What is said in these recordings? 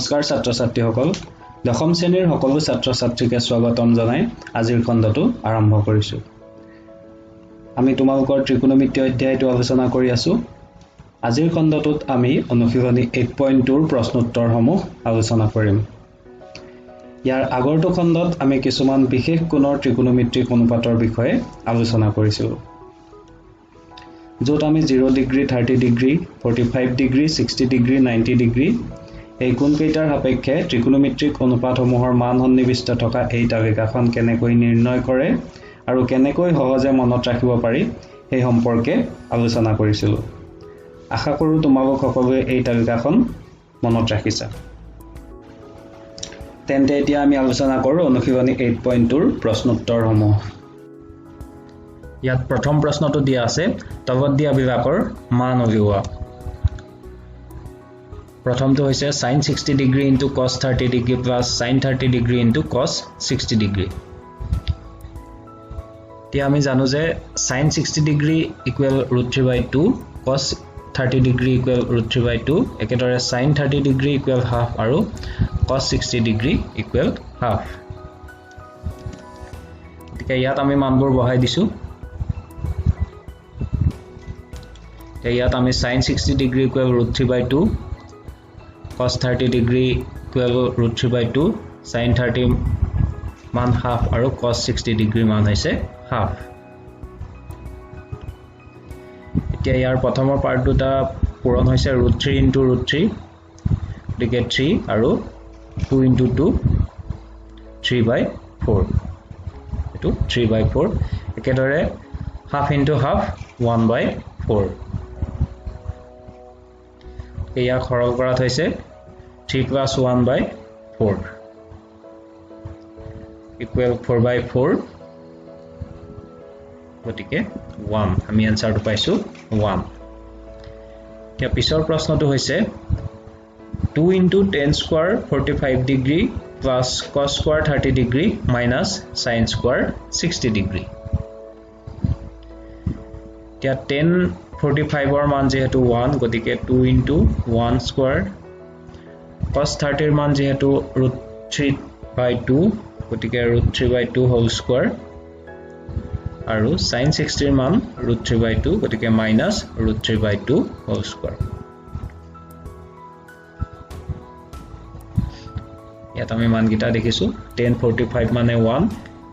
নমস্কাৰ ছাত্ৰ ছাত্ৰীসকল দশম শ্ৰেণীৰ সকলো ছাত্ৰ ছাত্ৰীকে স্বাগতম জনাই আজিৰ খণ্ডটো আৰম্ভ কৰিছো আমি তোমালোকৰ ত্ৰিকোণমিতি অধ্যায়টো আলোচনা কৰি আছো আজিৰ খণ্ডটোত আমি অনুশীলনী 8.2 ৰ প্ৰশ্নোত্তৰসমূহ আলোচনা কৰিম ইয়াৰ আগৰটো খণ্ডত আমি কিছুমান বিশেষ কোণৰ ত্ৰিকোণমিতিক অনুপাতৰ বিষয়ে আলোচনা কৰিছিলো য'ত আমি 0 degree 30 degree 45 degree 60 degree 90 degree এই কোণ কেইটাৰ সাপেক্ষে ত্ৰিকোণমিতিক অনুপাতসমূহৰ মান সন্নিবিষ্ট থকা এই তালিকাখন কেনেকৈ নিৰ্ণয় কৰে আৰু কেনেকৈ সহজে মনত ৰাখিব পাৰি এই সম্পৰ্কে আলোচনা কৰিছিলো আশা কৰো তোমালোক সকলোৱে এই তালিকাখন মনত ৰাখিছা তেন্তে এতিয়া আমি আলোচনা কৰো অনুশীলনী 8.2 ৰ প্ৰশ্নোত্তৰসমূহ ইয়াত প্ৰথম প্ৰশ্নটো দিয়া আছে তলত দিয়া বিভাগৰ মান উলিওৱা প্ৰথমটো হৈছে sin 60 degree into cos 30 degree plus sin 30 degree into cos 60 degree এতিয়া আমি জানো যে sin 60 degree equal √3/2 cos 30 degree equal √3/2 একেদৰে sin 30 ডিগ্ৰী equal half আৰু cos 60 ডিগ্ৰী equal half এতিয়া ইয়াত আমি মানবোৰ বহাই দিছো ইয়াত আমি sin 60 degree equal √3/2 cos 30 degree equal √3/2 sin 30 মান half আৰু cos 60 degree মান হৈছে half এতিয়া ইয়াৰ প্ৰথমৰ পাৰ্ট দুটা পূৰণ হৈছে √3 into √3 গতিকে 3 আৰু 2 into 2 3/4 এটো 3/4 একেদৰে half into half 1/4 এয়া খৰল কৰাত হৈছে 3 plus 1/4 equal 4/4 গতিকে 1 আমি আনসাৰটো পাইছো 1 এতিয়া পিছৰ প্ৰশ্নটো হৈছে 2 into tan square 45 degree plus cos square 30 degree minus sin square 60 degree এতিয়া tan 45 ৰ মান যেহেতু 1 গতিকে 2 into 1 square cos 30 ৰ মান যেহেতু √3/2 গতিকে √3/2 হোল স্কয়াৰ আৰু sin 60 ৰ মান √3/2 গতিকে মাইনাস √3/2 হোল স্কয়াৰ ইয়াত আমি মান গিটা দেখিছো tan 45 মানে 1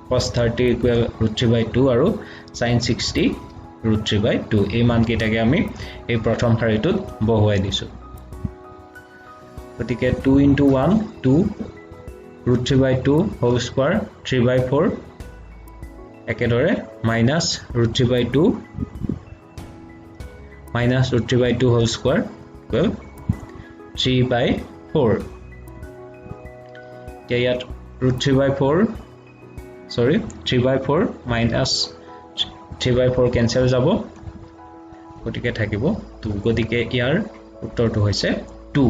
cos 30 equal √3/2 আৰু sin 60 √3/2 এই মান কেইটাকে আমি এই প্ৰথম শাৰীটোত বহুৱাই দিছো গতিকে 2 into 1 2 √3/2 হোল স্কয়াৰ 3/4 একেদৰে minus √3/2 minus √3/2 whole square equal 3/4 ইয়াত √3/4 সৰি 3/4 মাইনাস 3/4 কেনসেল যাব গতিকে থাকিব 2 গতিকে ইয়াৰ উত্তৰটো হৈছে 2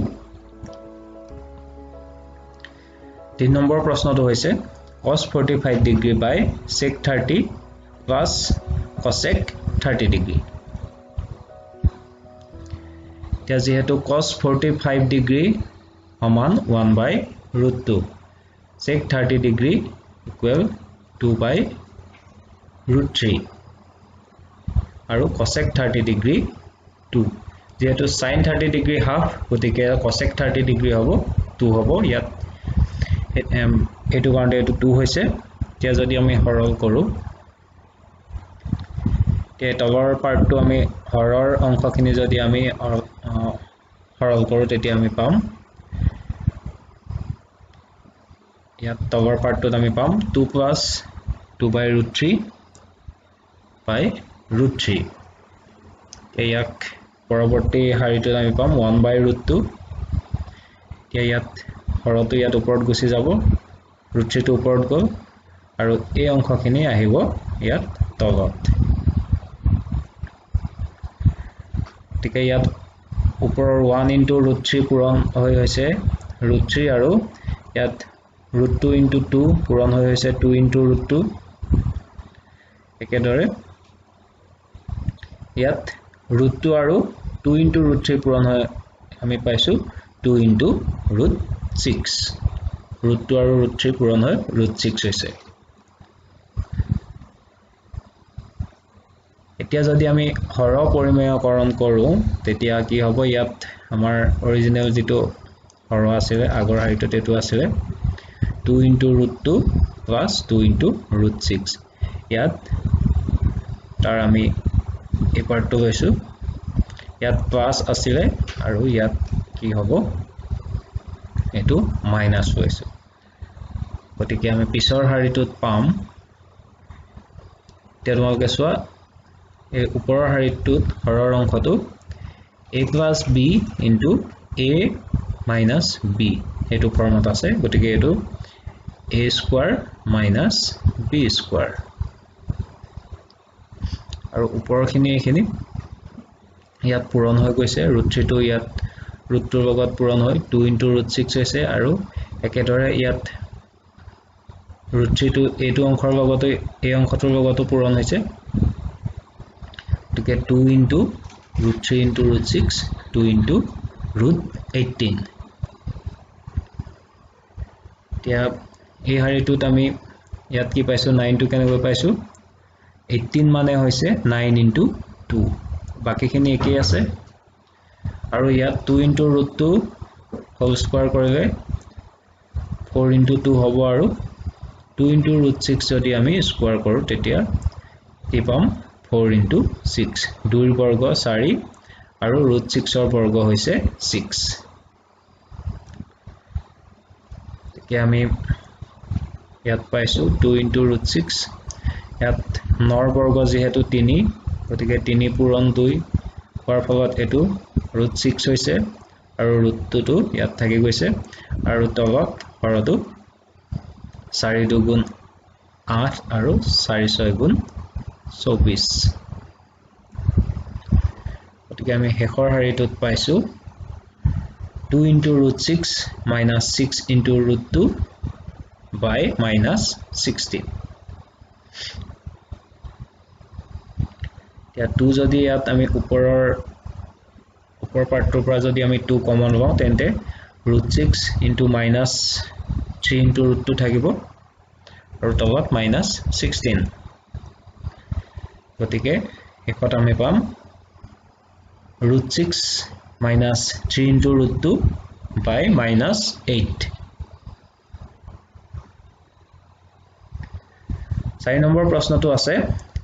3 নম্বৰ প্ৰশ্নটো হৈছে cos 45 degree by sec 30 plus cosec 30 degree এতিয়া যেহেতু cos 45 degree সমান 1/√2 sec 30 degree equal 2/√3 আৰু cosec 30 degree 2 যেহেতু sin 30 degree half গতিকে cosec 30 degree হ'ব 2 হ'ব ইয়াত এটো কাৰণে এটো 2 হৈছে এতিয়া যদি আমি হৰল কৰো তে তলৰ পাৰ্টটো আমি হৰৰ অংশখিনি যদি আমি হৰল কৰো তেতিয়া আমি পাম ইয়াত তলৰ পাৰ্টটোত আমি পাম 2 plus 2/√3/√3 ইয়াক পৰৱৰ্তী শাৰীটোত আমি পাম 1/√2 ইয়াত হৰটো ইয়াত ওপৰত গুছি যাব √3 টো ওপৰত গল আৰু এই অংশখিনি আহিব ইয়াত তলত ঠিক ইয়াত ওপৰৰ 1 into √3 পূৰণ হৈ হৈছে √3 আৰু ইয়াত √2 into 2 পূৰণ হৈ হৈছে 2 into √2 একেদৰে ইয়াত √2 আৰু 2 into √3 পূৰণ হৈ আমি পাইছো 2 into √3 6 ৰুট 2 আৰু ৰুট 3 পূৰণ হৈ ৰুট 6 হৈছে এতিয়া যদি আমি হৰ পৰিমেয়কৰণ কৰো তেতিয়া কি হ'ব ইয়াত আমাৰ অৰিজিনেল যেটো হৰ আছিল আগৰ হাৰিটোত এটো আছিল 2 into root 2 plus 2 into root 6 ইয়াত তাৰ আমি এই পাৰ্টটো লৈছো ইয়াত প্লাস আছিল আৰু ইয়াত কি হ'ব এটো মাইনাস লৈছো গতিকে আমি পিছৰ হাৰিটোত পাম তেৰমালকে সোৱা এই ওপৰৰ হাৰিটোত হৰৰ অংশটো a plus b into a minus b এটো ফৰ্মত আছে গতিকে এটো a square minus b square আৰু ওপৰখিনি এখিনি ইয়াত পূৰণ হৈ গৈছে ৰুট 3 টো ইয়াত ৰুট 2 লগত পূৰণ হৈ 2 into root 6 হৈছে আৰু একেদৰে ইয়াত ৰুট 3 টো এটো অংশৰ লগত এই অংশটোৰ লগত পূৰণ হৈছে গতিকে 2 into root 3 into root 6 2 into root 18 এতিয়া এই হাৰিটোত আমি ইয়াত কি পাইছো 9 টো কেনেকৈ পাইছো 18 মানে হৈছে 9 into 2 বাকিখিনি একেই আছে আৰু ইয়াত 2 into root 2 হোল স্কয়াৰ কৰিলে 4 into 2 হ'ব আৰু 2 into root 6 যদি আমি স্কয়াৰ কৰো তেতিয়া কি পাম 4 into 6 2 বৰ্গ 4 আৰু root 6 ৰ বৰ্গ হৈছে 6 তেতিয়া আমি ইয়াত পাইছো 2 into root 6 ইয়াত 9 বৰ্গ যেহেতু 3 গতিকে 3 পূৰণ 2 হোৱাৰ ফলত এটো root 6 হৈছে আৰু root 2 টো ইয়াত থাকি গৈছে আৰু তলত হৰটো 4 দুগুণ 8 আৰু 4 6 গুণ 24 গতিকে আমি হেখৰ হাৰিটোত পাইছো 2 into root 6 minus 6 into root 2 by minus 16 এতিয়া 2 যদি ইয়াত আমি উপৰ পাৰ্টৰ পৰা যদি আমি 2 কমন লওঁ তেন্তে root 6 into minus 3 into root 2 থাকিব আৰু তলত minus 16 গতিকে হেকত আমি পাম root 6 minus 3 into root 2 by minus 8 4 number প্ৰশ্নটো আছে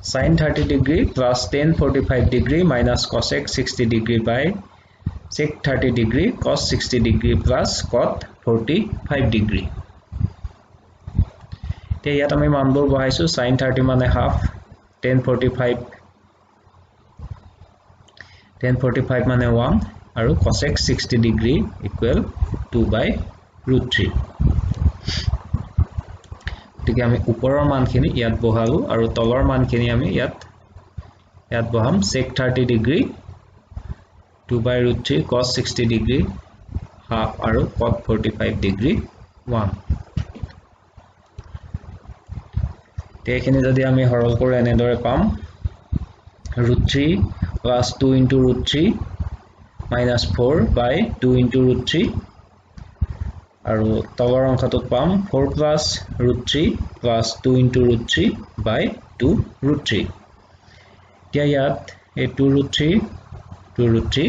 sin 30 degree plus tan 45 degree minus cosec 60 degree by sec 30 degree cos 60 degree plus cot 45 degree তে ইয়াত আমি মানবোৰ বহাইছো sin 30 মানে half tan 45 মানে 1 আৰু cosec 60 degree equal 2 by root 3 গতিকে আমি ওপৰৰ মানখিনি ইয়াত বহালো আৰু তলৰ মানখিনি আমি ইয়াত বহাম sec 30 degree 2 by root 3 cos 60 degree half আৰু cot 45 degree 1 তে এখিনি যদি আমি হৰল কৰি এনেদৰে পাম root 3 plus 2 into root 3 minus 4 by 2 into root 3 আৰু তলৰ অংশটোত পাম 4 plus root 3 plus 2 into root 3 by 2 root 3 এতিয়া ইয়াত এই 2 root 3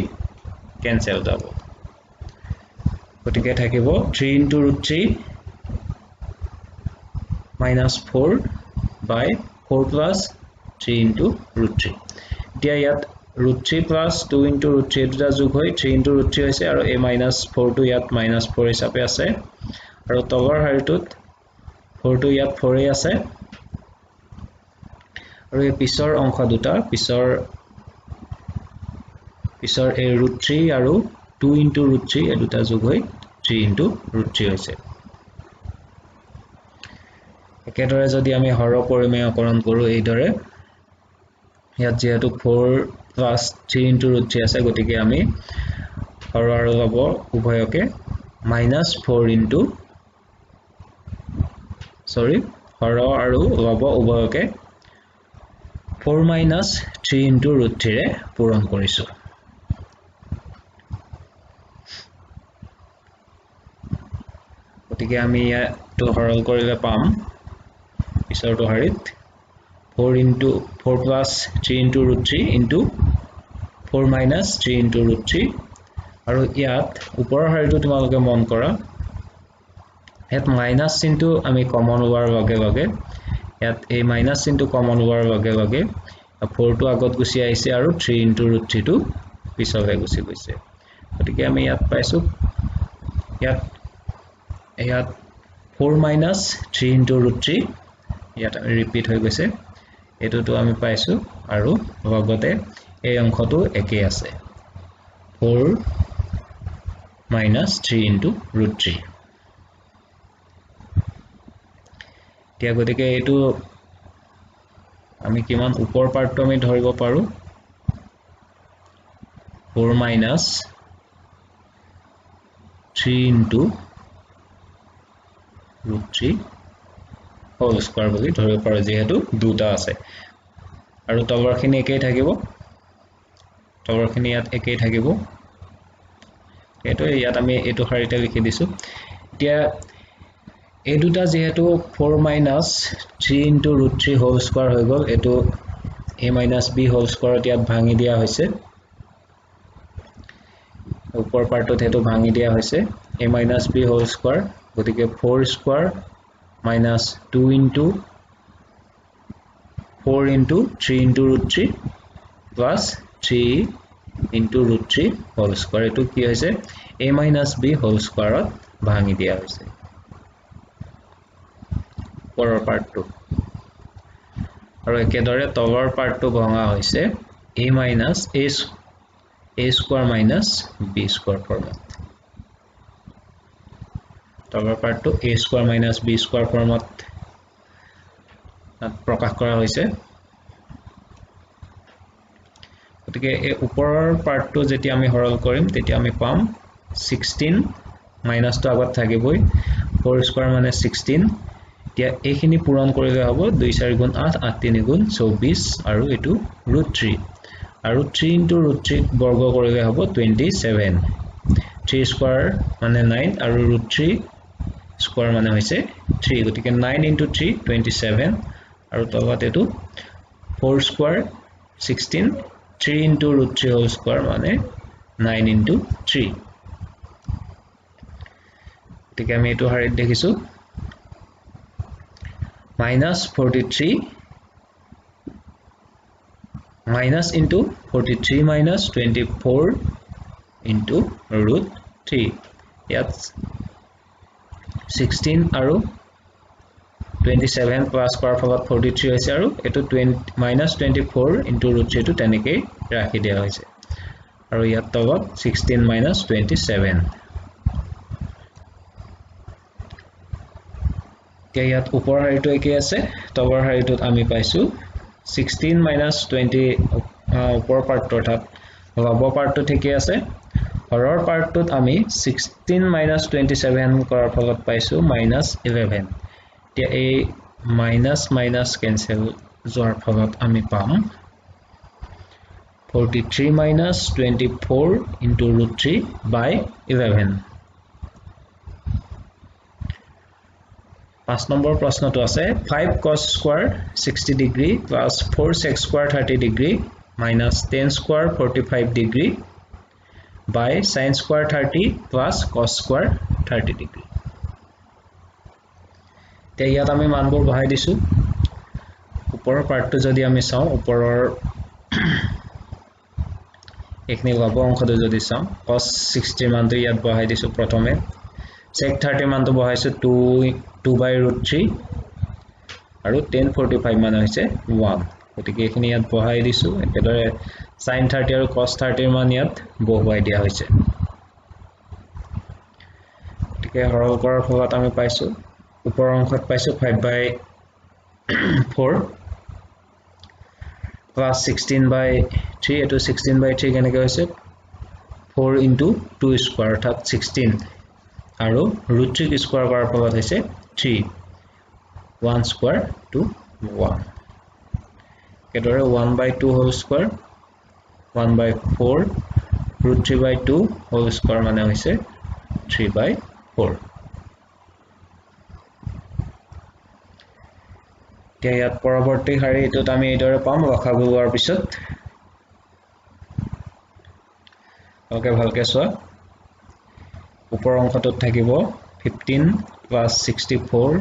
cancel যাব গতিকে থাকিব 3 into root 3 minus 4 by 4 plus 3 into root 3 এতিয়া ইয়াত root 3 plus 2 into root 3 দুটা যোগ হৈ 3 into root 3 হৈছে আৰু a minus 4 টো ইয়াত minus 4 হিচাপে আছে আৰু তলৰ হাৰিটোত 4 টো ইয়াত 4 এ আছে আৰু এই পিছৰ অংশ দুটা পিছৰ এই root 3 আৰু 2 into root 3 এই দুটা যোগ হৈ 3 into root 3 হৈছে একেদৰে যদি আমি হৰ পৰিমেয়কৰণ কৰো এইদৰে ইয়াত যেহেতু 4 plus 3 into root 3 আছে গতিকে আমি হৰ আৰু লব উভয়কে minus 4 into হৰ আৰু লব উভয়কে 4 minus 3 into root 3 ৰে পূৰণ কৰিছো গতিকে আমি ইয়াতো সৰল কৰিলে পাম পিছৰটো হাৰিত 4 into 4 plus 3 into root 3 into 4 minus 3 into root 3 আৰু ইয়াত ওপৰৰ হাৰিটো তোমালোকে মন কৰা ইয়াত মাইনাস চিনটো আমি কমন লোৱাৰ লগে লগে ইয়াত এই মাইনাস চিনটো কমন লোৱাৰ লগে লগে 4 টো আগত গুছি আহিছে আৰু 3 into root 3 টো পিছলৈ গুছি গৈছে গতিকে আমি ইয়াত পাইছো ইয়াত 4 minus 3 into root 3 ইয়াত ৰিপিট হৈ গৈছে এটোটো আমি পাইছো আৰু লগতে এই অংশটো একে আছে 4 minus 3 into root 3 এতিয়া গতিকে এটো আমি কিমান উপৰ পাৰ্টটো আমি ধৰিব পাৰো 4 minus 3 into root 3 whole square বুলি ধৰিব পাৰো যেহেতু দুটা আছে আৰু তলৰখিনি একেই থাকিব তলৰখিনি ইয়াত একেই থাকিব এটো ইয়াত আমি এটো হাৰিতে লিখি দিছো এতিয়া এই দুটা যেহেতু 4 minus 3 into root 3 whole square হৈ গল এটো a minus b whole square ইয়াত ভাঙি দিয়া হৈছে উপৰ পাৰ্টত হেতু ভাঙি দিয়া হৈছে a minus b whole square গতিকে 4 square minus 2 into 4 into 3 into root 3 plus 3 into root 3 whole square এটো কি হৈছে a minus b whole square ভাঙি দিয়া হৈছে ওপৰৰ পাৰ্টটো আৰু একেদৰে তলৰ পাৰ্টটো ভঙা হৈছে a minus a square minus b square ফৰ্মত তলৰ পাৰ্টটো a square minus b square ফৰ্মত প্ৰকাশ কৰা হৈছে গতিকে এই ওপৰৰ পাৰ্টটো যেতিয়া আমি হৰল কৰিম তেতিয়া আমি পাম 16 মাইনাস টো আগত থাকিবই 4 স্কয়াৰ মানে 16 এতিয়া এইখিনি পূৰণ কৰিলে হ'ব 2 4 গুণ 8 8 3 গুণ 24 আৰু এটো √3 আৰু 3 into √3 বৰ্গ কৰিলে হ'ব 27 3 স্কয়াৰ মানে 9 আৰু √3 স্কয়াৰ মানে হৈছে 3 গতিকে 9 into 3 27 আৰু তলত এটো 4 স্কয়াৰ 16 3 into √3 whole square মানে 9 into 3 ঠিক আমি এটো হাৰিত দেখিছো minus 43 minus into 43 minus 24 into √3 ইয়াত 16 আৰু 27 প্লাস কৰাৰ ফলত 43 হৈছে আৰু এটো minus 24 into √3 টো তেনেকৈ ৰাখি দিয়া হৈছে আৰু ইয়াত তলত 16 minus 27 ইয়াত ওপৰ হাৰিটো একে আছে তলৰ হাৰিটোত আমি পাইছো 16 minus 20 ওপৰ পাৰ্টটো অৰ্থাৎ লব পাৰ্টটো ঠিকে আছে হৰৰ পাৰ্টটোত আমি 16 minus 27 কৰাৰ ফলত পাইছো minus 11 এতিয়া এই মাইনাস মাইনাস কেনসেল যোৱাৰ ফলত আমি পাম 43 minus 24 into √3 by 11 5 নম্বৰ প্ৰশ্নটো আছে 5 cos square 60 degree plus 4 sec square 30 degree minus 10 square 45 degree by sin square 30 plus cos square 30 degree তে ইয়াত আমি মানবোৰ বহাই দিছো ওপৰৰ পাৰ্টটো যদি আমি চাও ওপৰৰ এখিনি লব অংশটো যদি চাও cos 60 মানটো ইয়াত বহাই দিছো প্ৰথমে sec 30 মানটো বহাইছো 2 by √3 আৰু 1045 মান হৈছে 1 গতিকে এখিনি ইয়াত বহাই দিছো একেদৰে sin 30 আৰু cos 30 মান ইয়াত বহুৱাই দিয়া হৈছে গতিকে হৰল কৰাৰ ফলত আমি পাইছো উপৰ অংশত পাইছো 5 by 4 plus 16 by 3 এটো 16 by 3 কেনেকৈ হৈছে 4 into 2 স্কয়াৰ অৰ্থাৎ 16 আৰু √3 স্কয়াৰ কৰাৰ ফলত হৈছে 3 1 স্কয়াৰ to 1 একেদৰে 1 by 2 whole square 1 by 4 √3 by 2 whole square মানে হৈছে 3 by 4 এতিয়া ইয়াত পৰৱৰ্তী শাৰীটোত আমি এইদৰে পাম লসাগু হোৱাৰ পিছত ভালকে চোৱা ওপৰ অংশটোত থাকিব 15 plus 64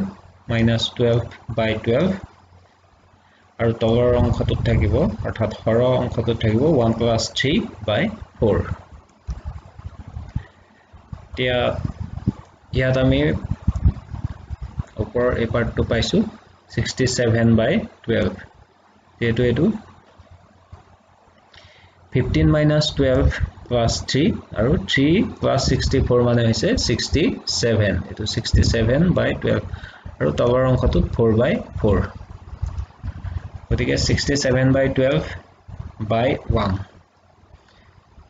minus 12 by 12 আৰু তলৰ অংশটোত থাকিব অৰ্থাৎ হৰ অংশটোত থাকিব 1 plus 3 by 4 এতিয়া ইয়াত আমি ওপৰ এই পাৰ্টটো পাইছো 67 by 12 যেটো এটো 15 minus 12 plus 3 আৰু 3 plus 64 মানে হৈছে 67 এটো 67 by 12 আৰু তলৰ অংশটোত 4 by 4 গতিকে 67 by 12 by 1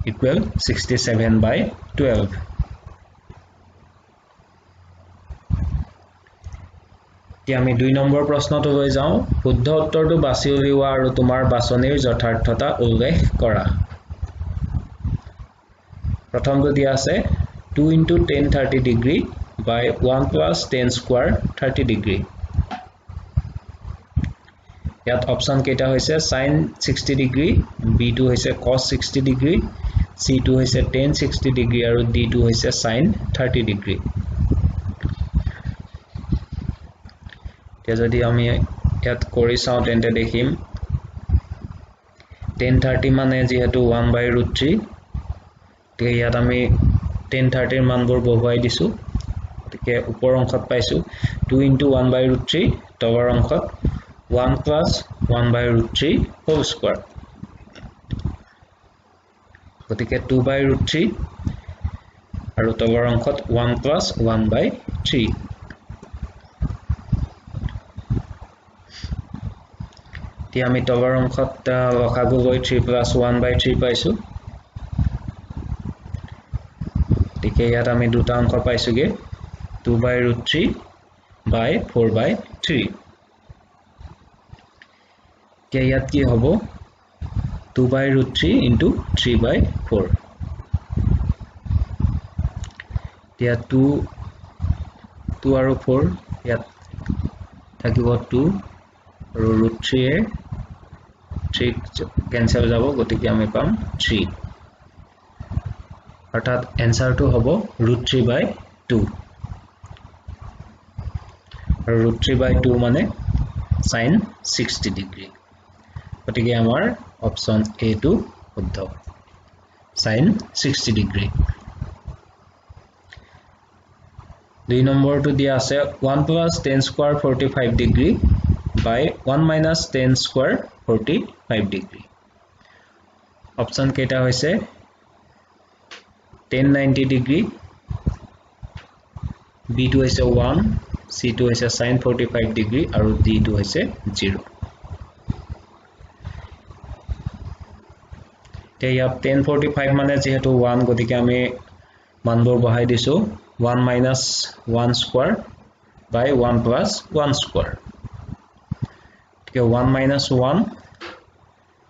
equal 67 by 12 এতিয়া আমি 2 নম্বৰ প্ৰশ্নটো লৈ যাওঁ শুদ্ধ উত্তৰটো বাছি উলিওৱা আৰু তোমাৰ বাছনিৰ যথাৰ্থতা উল্লেখ কৰা প্ৰথমটো দিয়া আছে 2 into 10 30 degree by 1 plus 10 square 30 degree ইয়াত অপচন কেইটা হৈছে sin 60 degree b2 হৈছে cos 60 degree c2 হৈছে tan 60 degree আৰু d2 হৈছে sin 30 degree যদি আমি ইয়াত কৰি চাও তেন্তে দেখিম 1030 মানে যেহেতু 1 by root 3 তে ইয়াত আমি 1030 এর মানবোৰ বহুৱাই দিছো গতিকে ওপৰ অংশত পাইছো 2 into 1 by root 3 তলৰ অংশত 1 plus 1 by root 3 whole square গতিকে 2 by root 3 আৰু তলৰ অংশত 1 plus 1 by 3 তি আমি তলৰ অংশত লসাগু গৈ 3 plus 1 by 3 পাইছো গতিকে ইয়াত আমি দুটা অংক পাইছোগে 2 by root 3 by 4 by 3 কে ইয়াত কি হ'ব 2 by root 3 into 3 by 4 তিয়া 2 আৰু 4 ইয়াত থাকিব 2 আৰু root 3 এ 3 কেনসেল যাব গতিকে আমি পাম 3 অৰ্থাৎ এনসাৰটো হ'ব root 3 by 2 আৰু root 3 by 2 মানে sin 60 degree গতিকে আমাৰ অপচন এ টু শুদ্ধ sin 60 degree 2 নম্বৰটো দিয়া আছে 1 plus 10 square 45 degree by 1 minus 10 square 45 degree option কেইটা হৈছে 1090 degree b2 হৈছে 1 c2 হৈছে sin 45 degree আৰু d2 হৈছে 0 তে ইয়াত 1045 মানে যেহেতু 1 গতিকে আমি মানবোৰ বহাই দিছো 1 minus 1 square by 1 plus 1 square তে 1 minus 1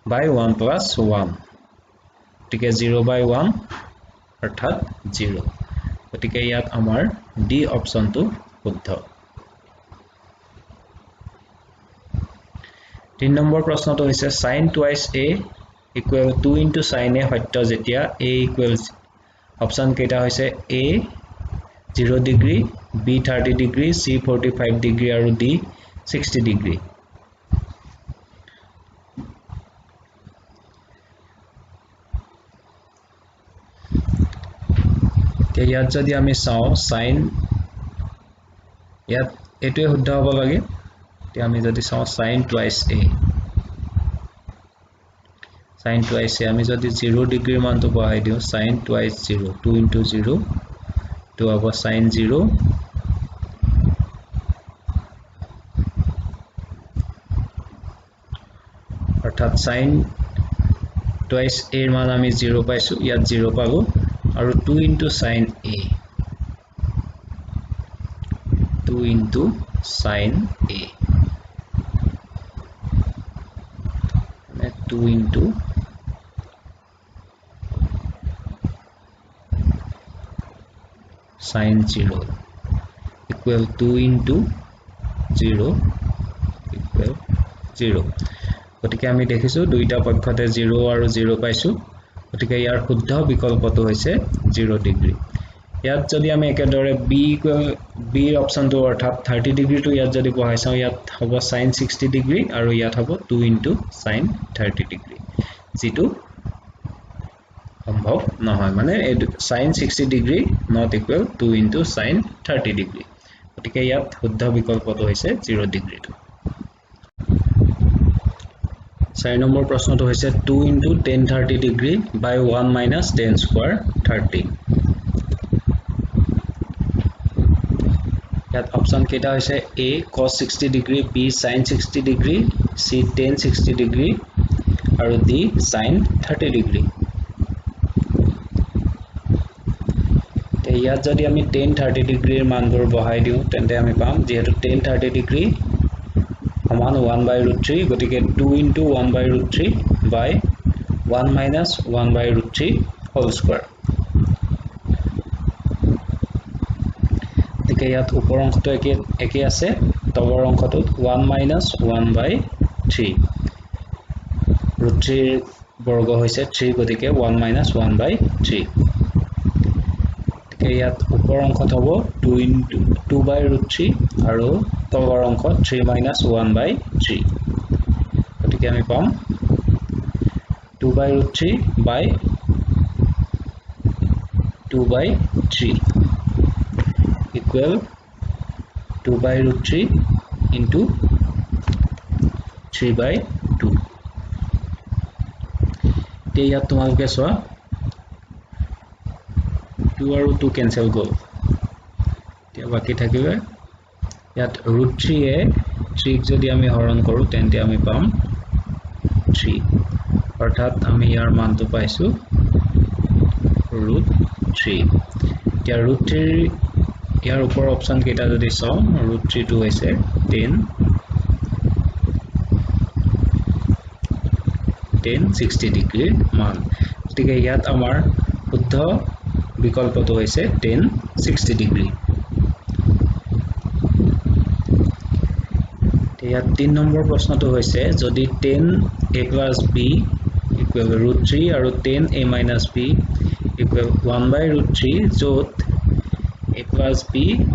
by 1 plus 1 তে 0 by 1 অৰ্থাৎ 0 গতিকে ইয়াত আমাৰ ডি অপচনটো শুদ্ধ 3 নম্বৰ প্ৰশ্নটো হৈছে sin twice a equal 2 into sin a সত্য যেতিয়া a equals অপচন কেইটা হৈছে a 0 degree b 30 degree c 45 degree আৰু d 60 degree তে ইয়াত যদি আমি চাও sin ইয়াত এটোৱে শুদ্ধ হ'ব লাগে তে আমি যদি চাও sin twice a sin twice a আমি যদি 0 degree মানটো বহাই দিও sin twice 0 2 into 0 to হ'ব sin 0 অৰ্থাৎ sin twice a এৰ মান আমি 0 পাইছো ইয়াত 0 পালো আৰু 2 into sin a 2 into sin a 2 into sin 0 equal 2 into 0 equal 0 গতিকে আমি দেখিছো দুইটা পক্ষতে 0 আৰু 0 পাইছো গতিকে ইয়াৰ শুদ্ধ বিকল্পটো হৈছে 0 ডিগ্ৰী ইয়াত যদি আমি একেদৰে b অপচনটো অৰ্থাৎ 30 ডিগ্ৰীটো ইয়াত যদি বহাই চাও ইয়াত হ'ব sin 60 ডিগ্ৰী আৰু ইয়াত হ'ব 2 * sin 30 ডিগ্ৰী যেটো সম্ভৱ নহয় মানে sin 60 degree not equal 2 * sin 30 degree গতিকে ইয়াত শুদ্ধ বিকল্পটো হৈছে 0 ডিগ্ৰীটো 4 নম্বৰ প্ৰশ্নটো হৈছে 2 * tan 30 degree by 1 - tan square 30 ইয়াত অপচন কেইটা হৈছে a cos 60 degree b sin 60 degree c tan 60 degree আৰু d sin 30 ডিগ্ৰী ইয়াত যদি আমি tan 30 ডিগ্ৰীৰ মানবোৰ বহাই দিও তেন্তে আমি পাম যেহেতু tan 30 ডিগ্ৰী সমান 1/√3 গতিকে 2 * 1/√3 by 1 - 1/√3 whole square গতিকে ইয়াত ওপৰ অংশটো একে আছে তলৰ অংশটোত 1 - 1/3 √3 বৰ্গ হৈছে 3 গতিকে 1 - 1/3 ইয়াত ওপৰ অংশত হ'ব 2/√3 আৰু তলৰ অংশত 3 - 1/3 গতিকে আমি পাম 2/√3 by 2/3 equal 2/√3 into 3/2 ইয়াত তোমালোকে চোৱা 2 আৰু 2 কেনসেল গ'ল এতিয়া বাকি থাকিব ইয়াত √3 এ 3 যদি আমি হৰণ কৰো তেন্তে আমি পাম 3 অৰ্থাৎ আমি ইয়াৰ মানটো পাইছো √3 এতিয়া √3 ইয়াৰ ওপৰ অপচন কেইটা যদি চাও √3 টো হৈছে 10 60 ডিগ্ৰীৰ মান গতিকে ইয়াত আমাৰ শুদ্ধ বিকল্পটো হৈছে 10 60 ডিগ্ৰী ইয়াত 3 নম্বৰ প্ৰশ্নটো হৈছে যদি 10a + b equal √3 আৰু 10a - b equal 1/√3 য'ত a + b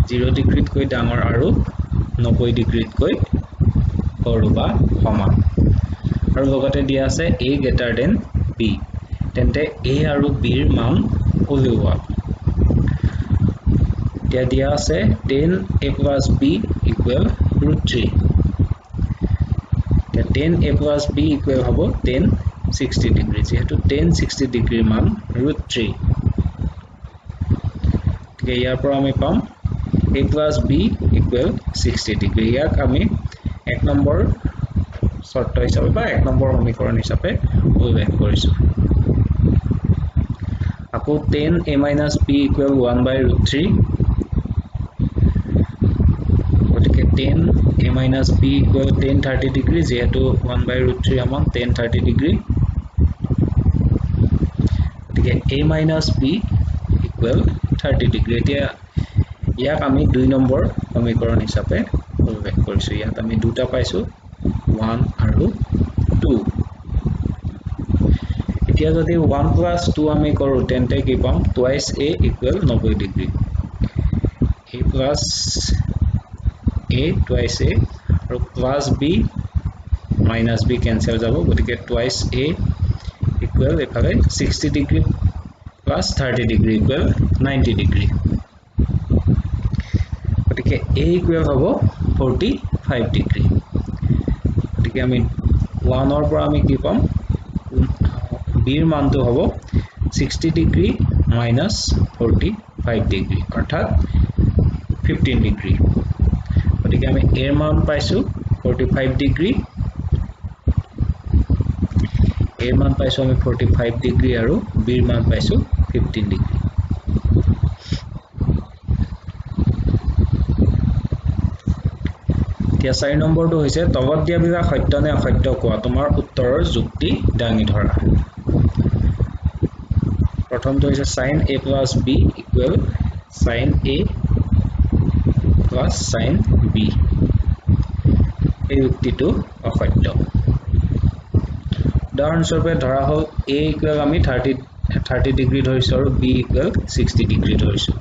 0 ডিগ্ৰীতকৈ ডাঙৰ আৰু 90 ডিগ্ৰীতকৈ সৰু বা সমান আৰু লগতে দিয়া আছে a greater than b তেন্তে a আৰু b ৰ মান উলিওৱা এতিয়া দিয়া আছে 10a + b equal √3 এতিয়া 10a + b equal হ'ব 10 60 ডিগ্ৰী যেহেতু 10 60 ডিগ্ৰীৰ মান √3 গতিকে ইয়াৰ পৰা আমি পাম a + b equal 60 ডিগ্ৰী ইয়াক আমি 1 নম্বৰ শৰ্ত হিচাপে বা 1 নম্বৰ সমীকৰণ হিচাপে উল্লেখ কৰিছো আকৌ 10a - b equal 1/√3 গতিকে 10a - b equal 10 30 ডিগ্ৰী যেহেতু 1/√3 সমান 10 30 ডিগ্ৰী গতিকে a - b equal 30 ডিগ্ৰী এতিয়া ইয়াক আমি 2 নম্বৰ সমীকৰণ হিচাপে উল্লেখ কৰিছো ইয়াত আমি দুটা পাইছো 1 আৰু 2 এতিয়া যদি 1 + 2 আমি কৰো তেন্তে কি পাম twice a equal 90 degree a plus a twice a আৰু plus b minus b cancel যাব গতিকে twice a equal এফালে 60 degree plus 30 degree equal 90 degree গতিকে a equal হ'ব 45 ডিগ্ৰী গতিকে আমি 1 ৰ পৰা আমি কি পাম b ৰ মানটো হ'ব 60 ডিগ্ৰী minus 45 ডিগ্ৰী অৰ্থাৎ 15 ডিগ্ৰী গতিকে আমি a ৰ মান পাইছো 45 ডিগ্ৰী a ৰ মান পাইছো আমি 45 ডিগ্ৰী আৰু b ৰ মান পাইছো 15 ডিগ্ৰী এতিয়া 4 নম্বৰটো হৈছে তলত দিয়া বিভাগ সত্য নে অসত্য কোৱা তোমাৰ উত্তৰৰ যুক্তি দাঙি ধৰা প্ৰথমটো হৈছে sin a + b equal sin a plus sin b এই যুক্তিটো অসত্য উদাহৰণস্বৰূপে ধৰা হ'ল a ইকুৱেল আমি 30 ডিগ্ৰী ধৰিছো আৰু b ইকুৱেল 60 ডিগ্ৰী ধৰিছো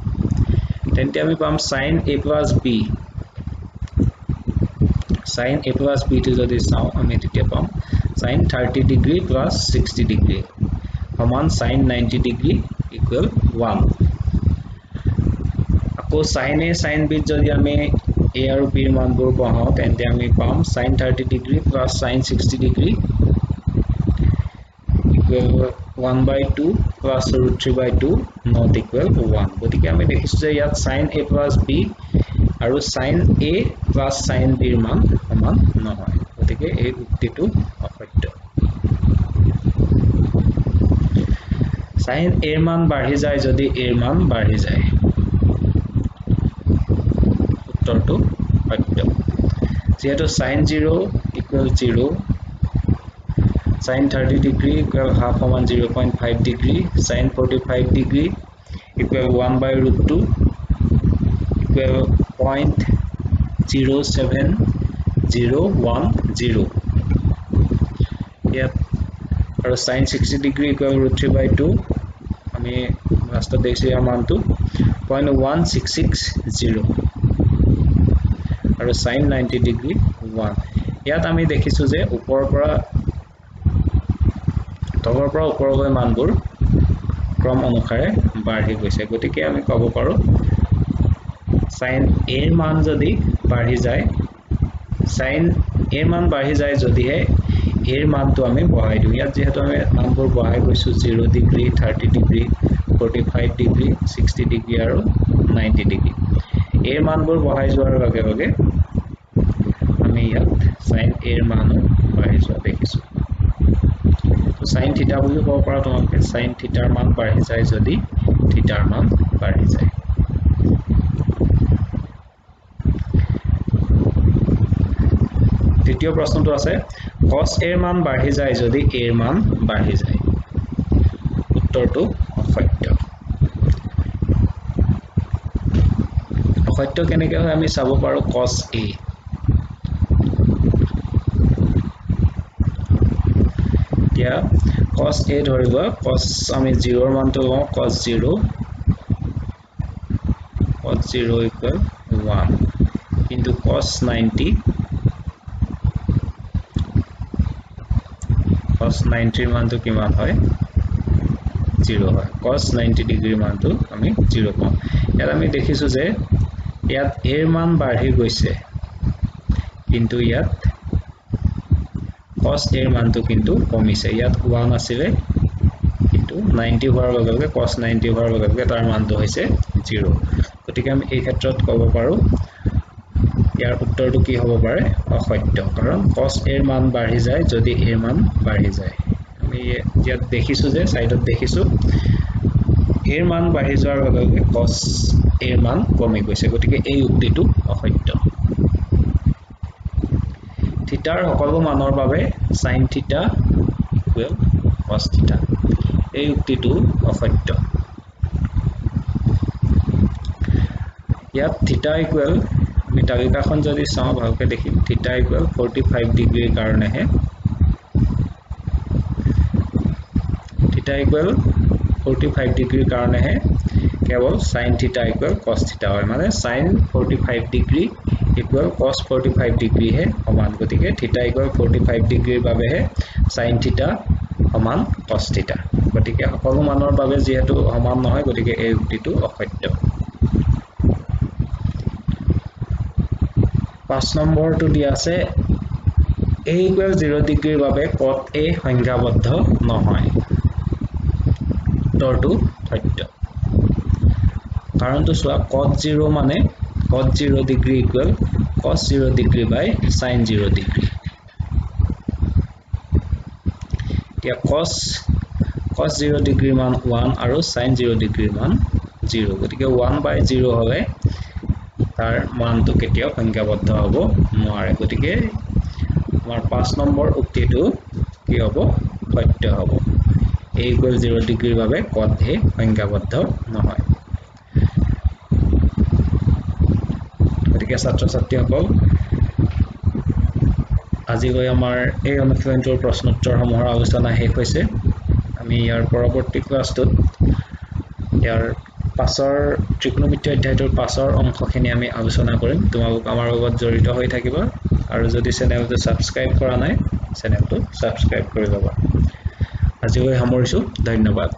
তেন্তে আমি পাম sin a plus b sin a plus b টো যদি চাও আমি তেতিয়া পাম sin 30 ডিগ্ৰী plus 60 ডিগ্ৰী সমান sin 90 ডিগ্ৰী ইকুৱেল 1 আকৌ sin a sin b যদি আমি a আৰু b ৰ মানবোৰ বহাও তেন্তে আমি পাম sin 30 degree plus sin 60 degree equal 1/2 plus root 3/2 not equal 1 গতিকে আমি দেখিছো যে ইয়াত sin a plus b আৰু sin a plus sin b ৰ মান সমান নহয় গতিকে এই উক্তিটো অসত্য sin a ৰ মান বাঢ়ি যায় যদি a ৰ মান বাঢ়ি যায় উত্তৰটো সত্য যেহেতু sin 0 equal 0 sin 30 degree equal half সমান 0.5 degree sin 45 degree equal 1/√2 equal 0.07010 ইয়াত আৰু sin 60 degree equal √3/2 আমি লাষ্টত দেখিছো ইয়াৰ মানটো 0.1660 আৰু sin 90 degree 1 ইয়াত আমি দেখিছো যে ওপৰৰ পৰা তলৰ পৰা ওপৰলৈ মানবোৰ ক্ৰম অনুসাৰে বাঢ়ি গৈছে গতিকে আমি ক'ব পাৰো sin a ৰ মান যদি বাঢ়ি যায় sin a ৰ মান বাঢ়ি যায় যদিহে a ৰ মানটো আমি বঢ়াই দিওঁ ইয়াত যেহেতু আমি মানবোৰ বঢ়াই গৈছো 0 ডিগ্ৰী 30 ডিগ্ৰী 45 ডিগ্ৰী 60 ডিগ্ৰী আৰু 90 ডিগ্ৰী a ৰ মানবোৰ বঢ়াই যোৱাৰ লগে লগে আমি ইয়াত sin a ৰ মানো বাঢ়ি যোৱা দেখিছো sin θ বুলি ক'ব পাৰা তোমালোকে sin θ ৰ মান বাঢ়ি যায় যদি θ ৰ মান বাঢ়ি যায় দ্বিতীয় প্ৰশ্নটো আছে cos a ৰ মান বাঢ়ি যায় যদি a ৰ মান বাঢ়ি যায় উত্তৰটো অসত্য অসত্য কেনেকৈ হয় আমি চাব পাৰো cos a এতিয়া cos a ধৰিব cos আমি 0 ৰ মানটো লওঁ cos 0 equal 1 কিন্তু cos 90 ৰ মানটো কিমান হয় 0 হয় cos 90 ডিগ্ৰী মানটো আমি 0 পাম ইয়াত আমি দেখিছো যে ইয়াত a ৰ মান বাঢ়ি গৈছে কিন্তু ইয়াত cos a ৰ মানটো কিন্তু কমিছে ইয়াত 1 আছিল কিন্তু 90 হোৱাৰ লগে লগে cos 90 হোৱাৰ লগে লগে তাৰ মানটো হৈছে 0 গতিকে আমি এই ক্ষেত্ৰত ক'ব পাৰো ইয়াৰ উত্তৰটো কি হ'ব পাৰে অসত্য কাৰণ cos a ৰ মান বাঢ়ি যায় যদি a ৰ মান বাঢ়ি যায় আমি ইয়াত দেখিছো যে সাইডত দেখিছো a ৰ মান বাঢ়ি যোৱাৰ লগে লগে cos a ৰ মান কমি গৈছে গতিকে এই উক্তিটো অসত্য থিটাৰ সকলো মানৰ বাবে sin θ equal cos θ এই উক্তিটো অসত্য ইয়াত θ equal আমি তালিকাখন যদি চাও ভালকে দেখিম θ equal 45 ডিগ্ৰীৰ কাৰণেহে θ equal 45 ডিগ্ৰীৰ কাৰণেহে কেৱল sin θ equal cos θ হয় মানে sin 45 degree equal cos 45 degree হে সমান গতিকে θ equal 45 ডিগ্ৰীৰ বাবেহে sin θ সমান cos θ গতিকে সকলো মানৰ বাবে যেহেতু সমান নহয় গতিকে এই উক্তিটো অসত্য 5 নম্বৰটো দিয়া আছে a equal 0 ডিগ্ৰীৰ বাবে cot a সংখ্যাবদ্ধ নহয় উত্তৰটো সত্য কাৰণটো চোৱা cot 0 মানে cot 0 degree equal cos 0 degree by sin 0 degree এতিয়া cos 0 ডিগ্ৰীৰ মান 1 আৰু sin 0 ডিগ্ৰীৰ মান 0 গতিকে 1/0 হলে তাৰ মানটো কেতিয়াও সংখ্যাবদ্ধ হ'ব নোৱাৰে গতিকে আমাৰ 5 নম্বৰ উক্তিটো কি হ'ব সত্য হ'ব a equal 0 ডিগ্ৰীৰ বাবে cot a সংখ্যাবদ্ধ নহয় গতিকে ছাত্ৰ ছাত্ৰীসকল আজিলৈ আমাৰ এই অনুশীলনটোৰ প্ৰশ্নোত্তৰসমূহৰ আলোচনা শেষ হৈছে আমি ইয়াৰ পৰৱৰ্তী ক্লাছটোত ইয়াৰ পাছৰ ত্ৰিকোণমিতি অধ্যায়টোৰ পাছৰ অংশখিনি আমি আলোচনা কৰিম তোমালোক আমাৰ লগত জড়িত হৈ থাকিবা আৰু যদি চেনেলটো সাবস্ক্ৰাইব কৰা নাই চেনেলটো সাবস্ক্ৰাইব কৰি ল'বা আজিলৈ সামৰিছো ধন্যবাদ